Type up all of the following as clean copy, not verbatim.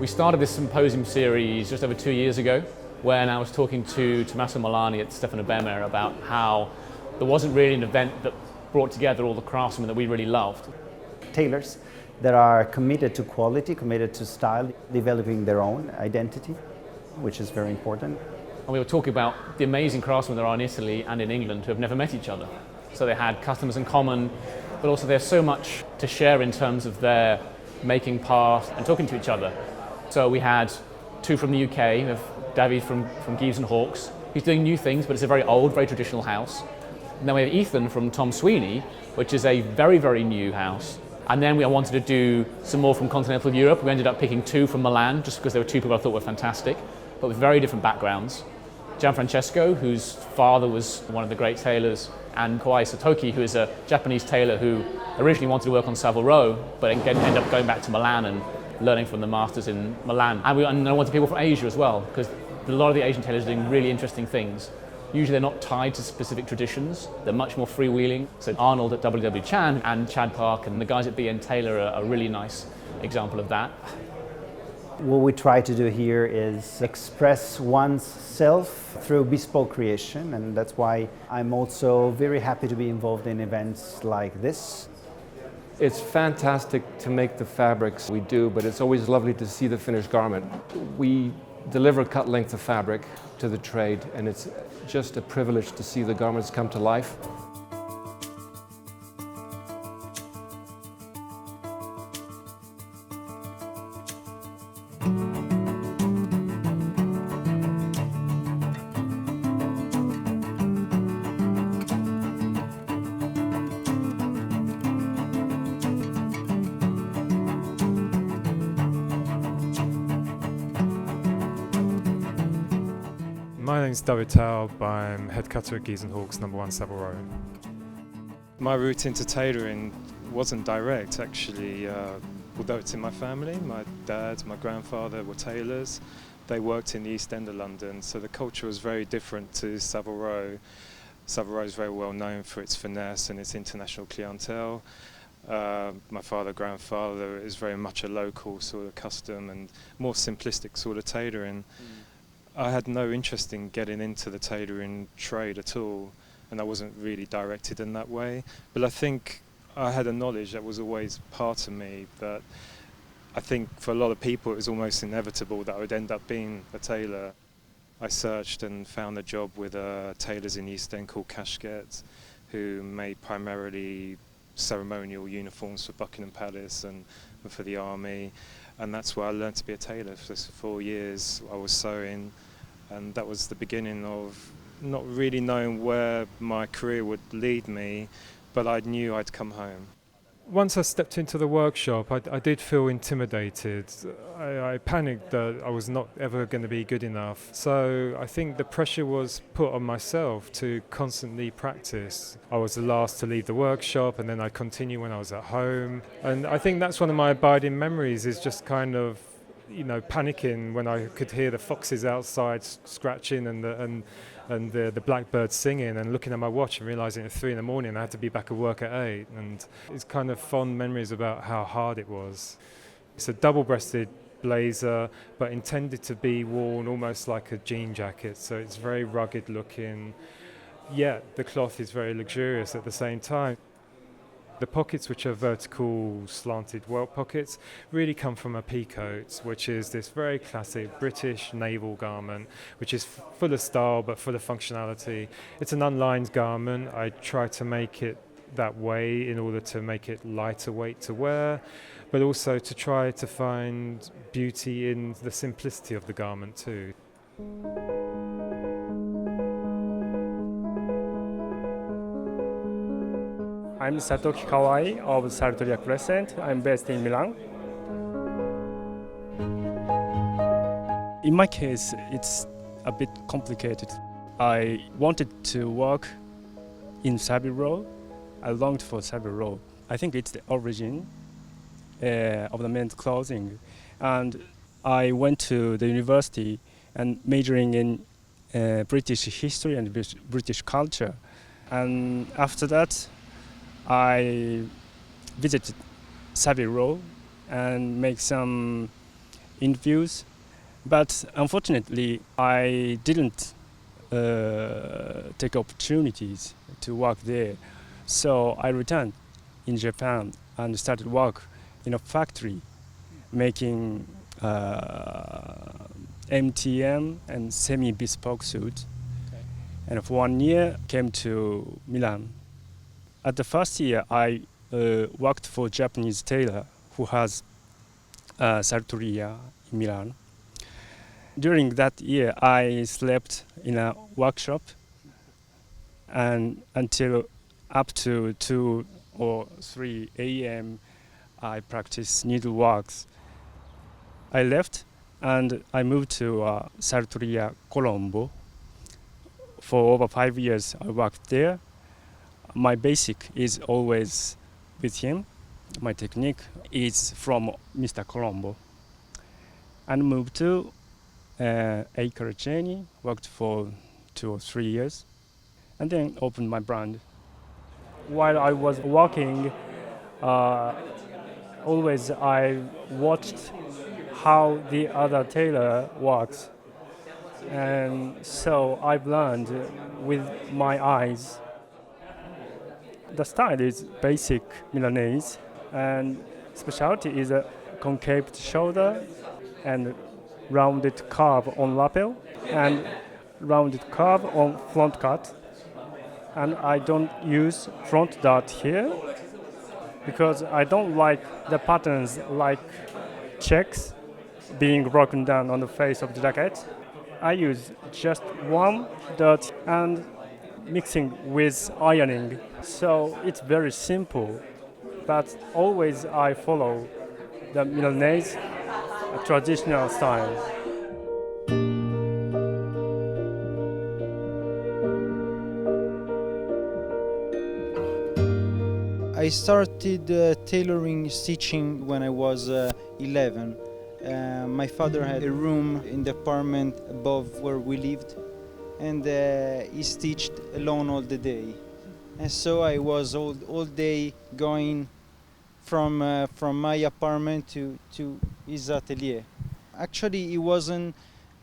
We started this symposium series just over 2 years ago when I was talking to Tommaso Milani at Stefano Bemer about how there wasn't really an event that brought together all the craftsmen that we really loved. Tailors that are committed to quality, committed to style, developing their own identity, which is very important. And we were talking about the amazing craftsmen there are in Italy and in England who have never met each other. So they had customers in common, but also there's so much to share in terms of their making path and talking to each other. So we had two from the UK, we have David from Jeeves and Hawks. He's doing new things, but it's a very old, very traditional house. And then we have Ethan from Sweeny, which is a very, very new house. And then we wanted to do some more from continental Europe. We ended up picking two from Milan, just because there were two people I thought were fantastic, but with very different backgrounds. Gianfrancesco, whose father was one of the great tailors, and Kawai Satoki, who is a Japanese tailor who originally wanted to work on Savile Row, but ended up going back to Milan and learning from the masters in Milan. And I wanted people from Asia as well, because a lot of the Asian tailors are doing really interesting things. Usually they're not tied to specific traditions, they're much more freewheeling. So Arnold at WW Chan and Chad Park and the guys at BN Taylor are a really nice example of that. What we try to do here is express oneself through bespoke creation, and that's why I'm also very happy to be involved in events like this. It's fantastic to make the fabrics we do, but it's always lovely to see the finished garment. We deliver cut length of fabric to the trade, and it's just a privilege to see the garments come to life. My name's David Taub, I'm head cutter at Jeeves & Hawks, number 1 Savile Row. My route into tailoring wasn't direct actually, although it's in my family. My dad, my grandfather were tailors. They worked in the East End of London, so the culture was very different to Savile Row. Savile Row is very well known for its finesse and its international clientele. My grandfather is very much a local sort of custom and more simplistic sort of tailoring. I had no interest in getting into the tailoring trade at all, and I wasn't really directed in that way. But I think I had a knowledge that was always part of me, that I think for a lot of people it was almost inevitable that I would end up being a tailor. I searched and found a job with tailors in East End called Kashket, who made primarily ceremonial uniforms for Buckingham Palace and for the army. And that's where I learned to be a tailor. For 4 years I was sewing, and that was the beginning of not really knowing where my career would lead me, but I knew I'd come home. Once I stepped into the workshop, I did feel intimidated. I panicked that I was not ever going to be good enough. So I think the pressure was put on myself to constantly practice. I was the last to leave the workshop, and then I'd continue when I was at home. And I think that's one of my abiding memories, is just kind of, panicking when I could hear the foxes outside scratching and the blackbirds singing, and looking at my watch and realising at 3 a.m. I had to be back at work at 8. And it's kind of fond memories about how hard it was. It's a double-breasted blazer, but intended to be worn almost like a jean jacket, so it's very rugged looking, yet the cloth is very luxurious at the same time. The pockets, which are vertical slanted welt pockets, really come from a peacoat, which is this very classic British naval garment, which is full of style but full of functionality. It's an unlined garment. I try to make it that way in order to make it lighter weight to wear, but also to try to find beauty in the simplicity of the garment too. I'm Satoki Kawai of Sartoria Crescent. I'm based in Milan. In my case, it's a bit complicated. I wanted to work in Savile Row. I longed for Savile Row. I think it's the origin of the men's clothing. And I went to the university and majoring in British history and British culture. And after that, I visited Savile Row and make some interviews. But unfortunately, I didn't take opportunities to work there. So I returned in Japan and started work in a factory making MTM and semi-bespoke suits. Okay. And for 1 year, came to Milan. At the first year, I worked for a Japanese tailor who has sartoria in Milan. During that year, I slept in a workshop and until up to 2 or 3 a.m. I practiced needleworks. I left and I moved to Sartoria Colombo. For over 5 years I worked there. My basic is always with him. My technique is from Mr. Colombo. And moved to Acre Jenny, worked for 2 or 3 years, and then opened my brand. While I was working, always I watched how the other tailor works, and so I've learned with my eyes. The style is basic Milanese, and specialty is a concave shoulder and rounded curve on lapel and rounded curve on front cut. And I don't use front dart here because I don't like the patterns like checks being broken down on the face of the jacket. I use just one dart and mixing with ironing. So it's very simple, but always I follow the Milanese traditional style. I started tailoring stitching when I was 11. My father had a room in the apartment above where we lived, and he stitched alone all the day. And so I was all day going from my apartment to his atelier. Actually, he wasn't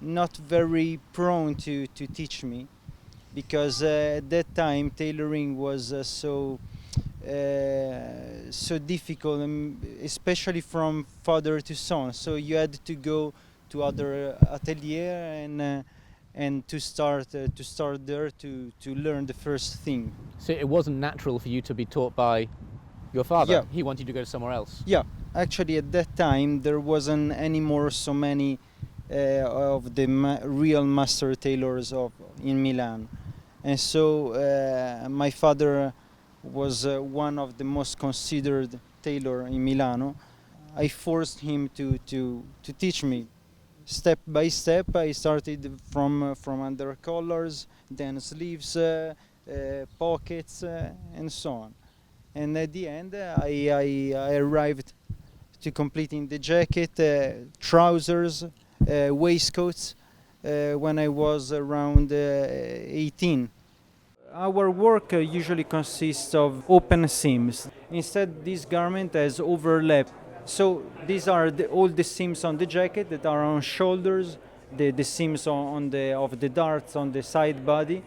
not very prone to teach me, because at that time tailoring was so difficult, especially from father to son. So you had to go to other atelier and to start there to learn the first thing. So it wasn't natural for you to be taught by your father? Yeah. He wanted you to go somewhere else? Yeah, actually at that time there wasn't anymore so many of the real master tailors in Milan. And so my father was one of the most considered tailor in Milano. I forced him to teach me. Step by step, I started from under collars, then sleeves, pockets, and so on. And at the end, I arrived to completing the jacket, trousers, waistcoats, when I was around 18. Our work usually consists of open seams. Instead, this garment has overlap. So these are all the seams on the jacket that are on shoulders, the seams of the darts on the side body,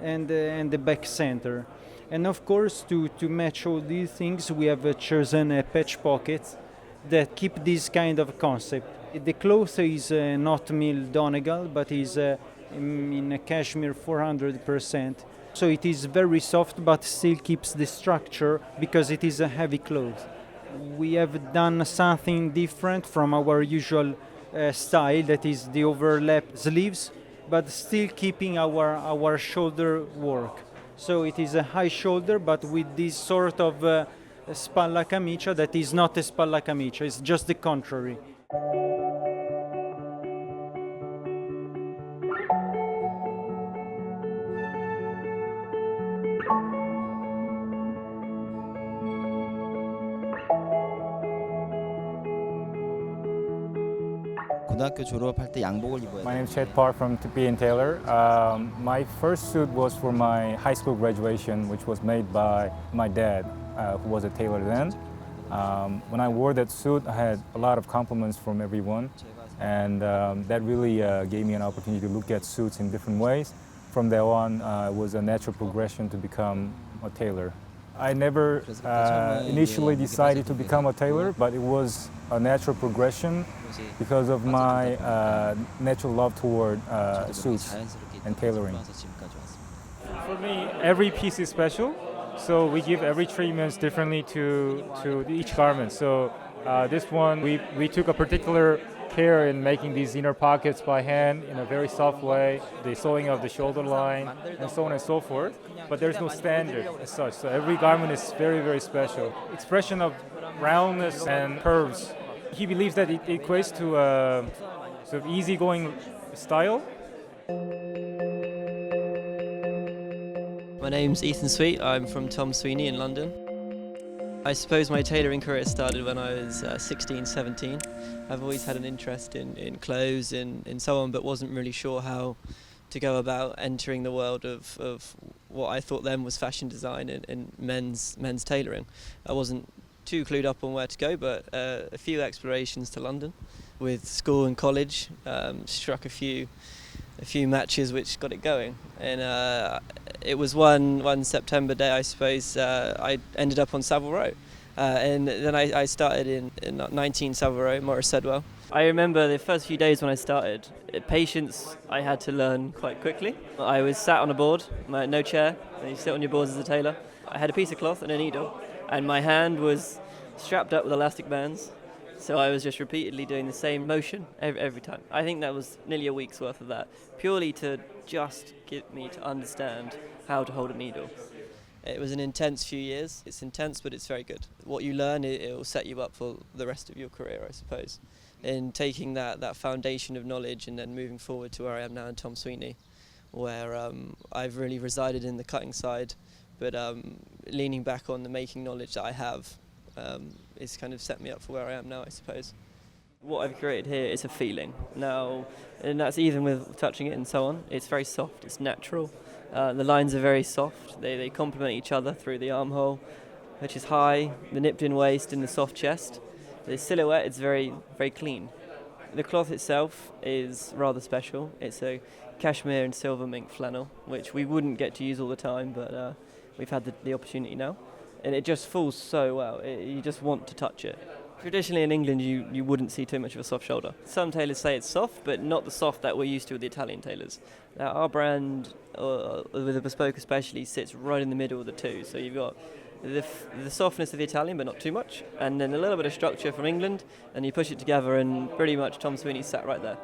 and the back center. And of course, to match all these things, we have chosen patch pockets that keep this kind of concept. The cloth is not mill Donegal, but is in a cashmere 400%. So it is very soft, but still keeps the structure because it is a heavy cloth. We have done something different from our usual style, that is the overlap sleeves, but still keeping our shoulder work. So it is a high shoulder, but with this sort of spalla camicia that is not a spalla camicia, it's just the contrary. 고등학교 졸업할 때 양복을 입어야 My 돼요. name is Chet Park from being Tailor. My first suit was for my high school graduation, which was made by my dad, who was a tailor then. When I wore that suit, I had a lot of compliments from everyone, and that really gave me an opportunity to look at suits in different ways. From there on, it was a natural progression to become a tailor. I never initially decided to become a tailor, but it was a natural progression because of my natural love toward suits and tailoring. For me, every piece is special, so we give every treatments differently to each garment. So this one, we took a particular care in making these inner pockets by hand in a very soft way, the sewing of the shoulder line, and so on and so forth. But there's no standard as such, so every garment is very, very special. Expression of roundness and curves. He believes that it equates to a sort of easygoing style. My name's Ethan Sweet. I'm from Sweeny in London. I suppose my tailoring career started when I was 16, 17. I've always had an interest in clothes and so on, but wasn't really sure how to go about entering the world of what I thought then was fashion design and men's tailoring. I wasn't too clued up on where to go, but a few explorations to London with school and college, struck a few matches which got it going, and it was one September day, I suppose. I ended up on Savile Row, and then I started in 19 Savile Row, Morris Sedwell. I remember the first few days when I started, patience I had to learn quite quickly. I was sat on a board, no chair, and you sit on your boards as a tailor. I had a piece of cloth and a needle, and my hand was strapped up with elastic bands. So I was just repeatedly doing the same motion every time. I think that was nearly a week's worth of that, purely to just get me to understand how to hold a needle. It was an intense few years. It's intense, but it's very good. What you learn, it will set you up for the rest of your career, I suppose. In taking that foundation of knowledge and then moving forward to where I am now in Sweeny, where I've really resided in the cutting side, but leaning back on the making knowledge that I have, it's kind of set me up for where I am now, I suppose. What I've created here is a feeling. Now, and that's even with touching it and so on, it's very soft, it's natural. The lines are very soft, they complement each other through the armhole, which is high, the nipped-in waist and the soft chest. The silhouette is very, very clean. The cloth itself is rather special. It's a cashmere and silver mink flannel, which we wouldn't get to use all the time, but we've had the opportunity now. And it just falls so well, you just want to touch it. Traditionally in England you wouldn't see too much of a soft shoulder. Some tailors say it's soft, but not the soft that we're used to with the Italian tailors. Now our brand, with the bespoke especially, sits right in the middle of the two. So you've got the softness of the Italian, but not too much, and then a little bit of structure from England, and you push it together and pretty much Sweeny sat right there.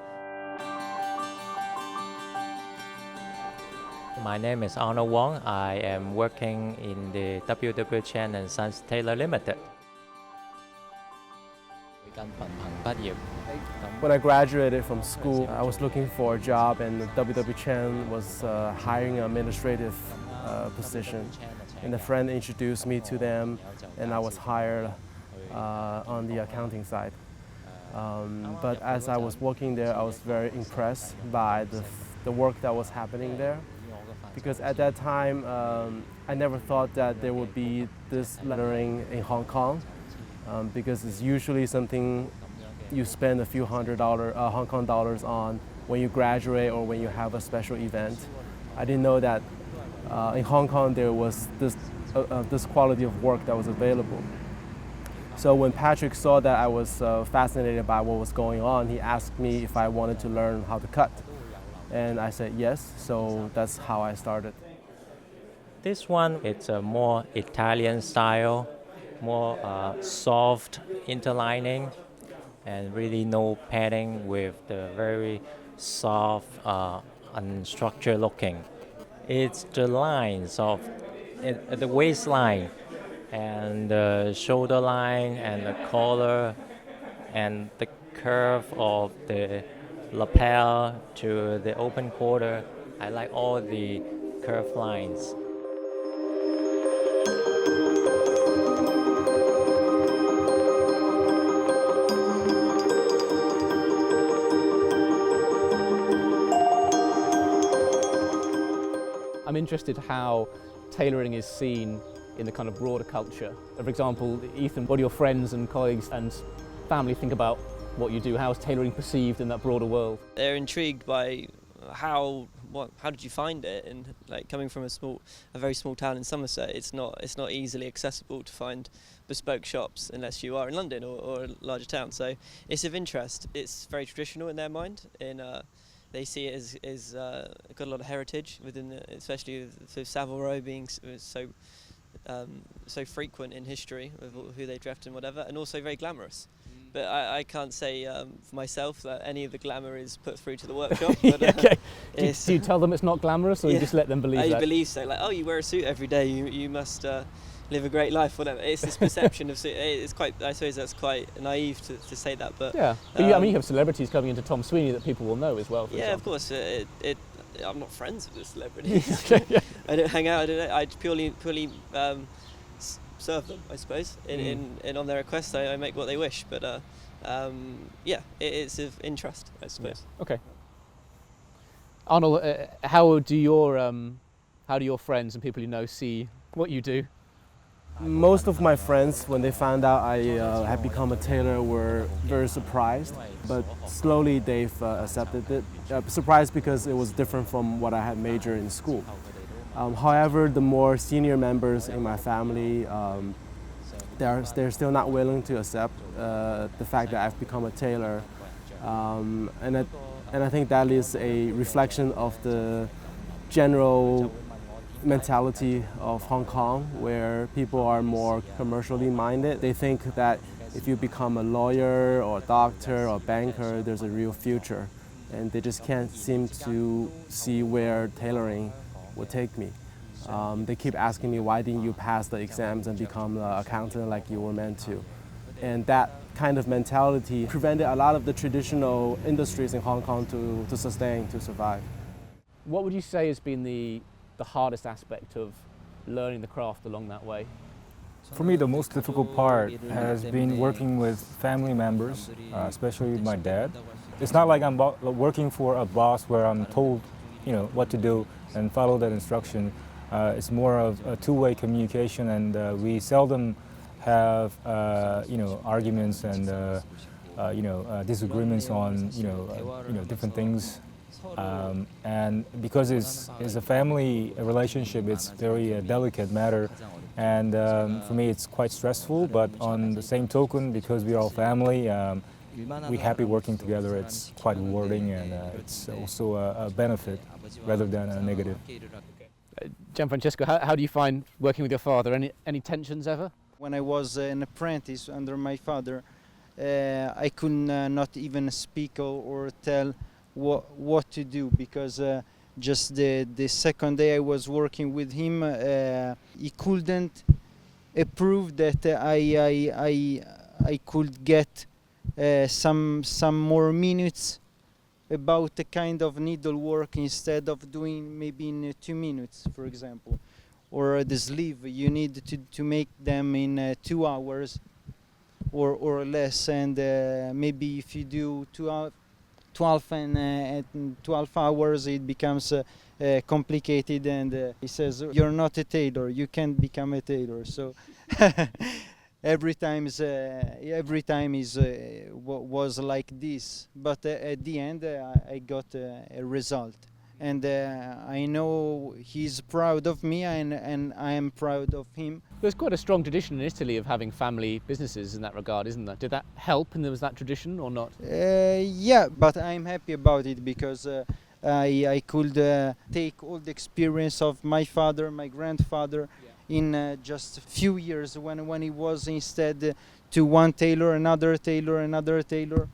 My name is Arnold Wong. I am working in the W.W. Chen and Sons Tailor Limited. When I graduated from school, I was looking for a job, and W.W. Chen was hiring an administrative position. And a friend introduced me to them, and I was hired on the accounting side. But as I was working there, I was very impressed by the work that was happening there. Because at that time, I never thought that there would be this lettering in Hong Kong, because it's usually something you spend a few $100 Hong Kong dollars on when you graduate or when you have a special event. I didn't know that in Hong Kong there was this quality of work that was available. So when Patrick saw that I was fascinated by what was going on, he asked me if I wanted to learn how to cut. And I said yes, so that's how I started. This one, it's a more Italian style, more soft interlining, and really no padding with the very soft, unstructured looking. It's the lines of the waistline and the shoulder line and the collar and the curve of the lapel to the open quarter. I like all the curved lines. I'm interested how tailoring is seen in the kind of broader culture. For example, Ethan, what do your friends and colleagues and family think about what you do? How is tailoring perceived in that broader world? They're intrigued by how did you find it? And like coming from a very small town in Somerset, it's not easily accessible to find bespoke shops unless you are in London or a larger town. So it's of interest. It's very traditional in their mind. They see it as got a lot of heritage within, especially with Savile Row being so frequent in history of who they dressed and whatever, and also very glamorous. But I can't say for myself that any of the glamour is put through to the workshop. But, okay. Do you tell them it's not glamorous, or you just let them believe that? I believe so. Like, oh, you wear a suit every day, you must live a great life, whatever. It's this perception of suit. It's quite. I suppose that's quite naive to say that, but yeah. But you have celebrities coming into Tom Sweeny that people will know as well. For example. Of course. I'm not friends with the celebrities. I don't hang out. I purely serve them, I suppose. In on their request, I make what they wish. But it's of interest, I suppose. Yeah. Okay. Arnold, how do your friends and people you know see what you do? Most of my friends, when they found out I had become a tailor, were very surprised, but slowly they've accepted it. Surprised because it was different from what I had majored in school. However, the more senior members in my family, they're still not willing to accept the fact that I've become a tailor, and I think that is a reflection of the general mentality of Hong Kong, where people are more commercially minded. They think that if you become a lawyer or a doctor or a banker, there's a real future, and they just can't seem to see where tailoring will take me. They keep asking me, why didn't you pass the exams and become an accountant like you were meant to? And that kind of mentality prevented a lot of the traditional industries in Hong Kong to sustain, to survive. What would you say has been the hardest aspect of learning the craft along that way? For me, the most difficult part has been working with family members, especially my dad. It's not like I'm working for a boss where I'm told, what to do and follow that instruction. It's more of a two-way communication, and we seldom have, arguments and, disagreements on, different things. And because it's a family relationship, it's very delicate matter, and for me it's quite stressful, but on the same token, because we're all family, we're happy working together. It's quite rewarding, and it's also a benefit rather than a negative. Gianfrancesco, how do you find working with your father? Any tensions ever? When I was an apprentice under my father, I could not even speak or tell what to do, because just the second day I was working with him, he couldn't approve that I could get some more minutes about the kind of needlework instead of doing maybe in 2 minutes, for example, or the sleeve you need to make them in 2 hours or less, and maybe if you do 12 and 12 hours, it becomes complicated, and he says, you're not a tailor, you can't become a tailor. So every time was like this, but at the end I got a result, and I know he's proud of me, and I am proud of him. There's quite a strong tradition in Italy of having family businesses in that regard, isn't there? Did that help, and there was that tradition, or not? Yeah, but I'm happy about it, because I could take all the experience of my father, my grandfather, in just a few years, when he was instead to one tailor, another tailor, another tailor.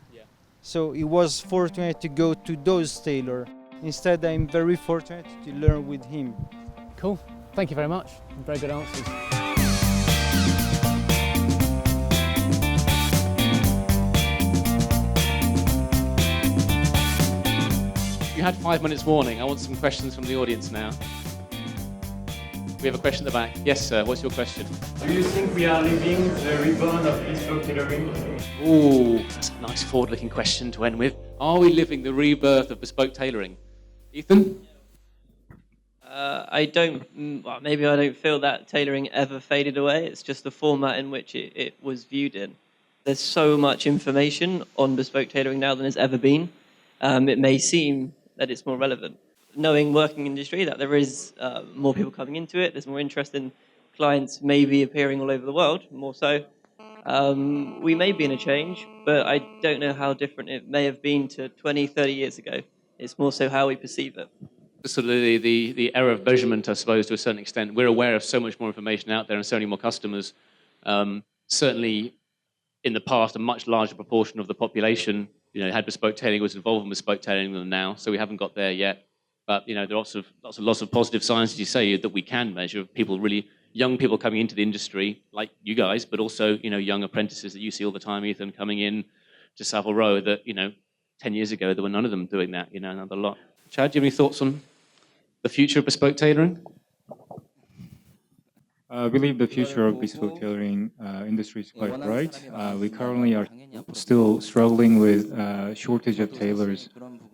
So he was fortunate to go to those tailors. Instead, I'm very fortunate to learn with him. Cool. Thank you very much. Very good answers. You had 5 minutes warning. I want some questions from the audience now. We have a question at the back. Yes, sir. What's your question? Do you think we are living the rebirth of bespoke tailoring? Ooh, that's a nice forward-looking question to end with. Are we living the rebirth of bespoke tailoring? Ethan? Maybe I don't feel that tailoring ever faded away. It's just the format in which it was viewed in. There's so much information on bespoke tailoring now than there's ever been. It may seem that it's more relevant. Knowing working industry, that there is more people coming into it, there's more interest in clients maybe appearing all over the world, more so. We may be in a change, but I don't know how different it may have been to 20, 30 years ago. It's more so how we perceive it. Sort of the error of measurement, I suppose, to a certain extent. We're aware of so much more information out there and so many more customers. Certainly, in the past, a much larger proportion of the population, had bespoke tailoring, was involved in bespoke tailoring than now. So we haven't got there yet. But there are lots of positive signs, as you say, that we can measure. People, really young people coming into the industry, like you guys, but also young apprentices that you see all the time, Ethan, coming in to Savile Row. That 10 years ago there were none of them doing that. Another lot. Chad, do you have any thoughts on the future of bespoke tailoring? I believe the future of bespoke tailoring industry is quite bright. We currently are still struggling with shortage of tailors,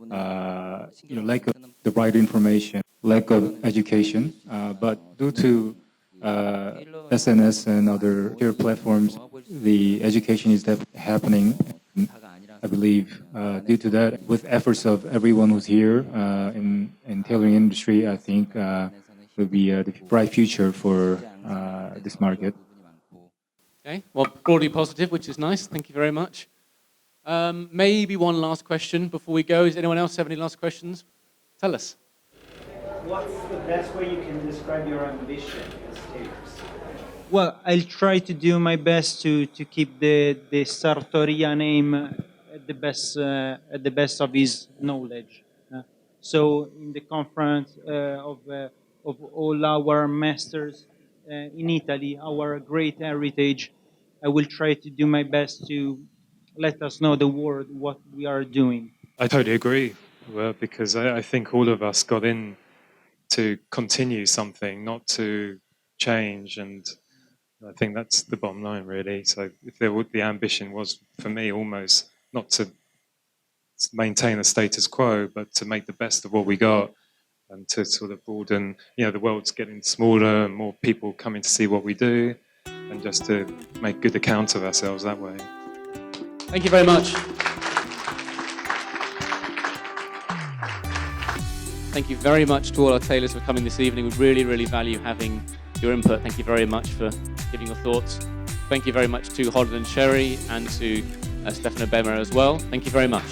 lack of the right information, lack of education. But due to SNS and other peer platforms, the education is happening. I believe due to that, with efforts of everyone who's here in tailoring industry, I think will be a bright future for this market. Okay, well, broadly positive, which is nice. Thank you very much. Maybe one last question before we go. Does anyone else have any last questions? Tell us. What's the best way you can describe your ambition as tailors? Well, I'll try to do my best to keep the Sartoria name at the best of his knowledge. So in the conference of all our masters in Italy, our great heritage, I will try to do my best to let us know the world what we are doing. I totally agree, because I think all of us got in to continue something, not to change, and I think that's the bottom line, really. So if the ambition was, for me, almost not to maintain a status quo, but to make the best of what we got and to sort of broaden, the world's getting smaller and more people coming to see what we do, and just to make good account of ourselves that way. Thank you very much. Thank you very much to all our tailors for coming this evening. We really, really value having your input. Thank you very much for giving your thoughts. Thank you very much to Holland and Sherry and to Stefano Bemmer as well. Thank you very much.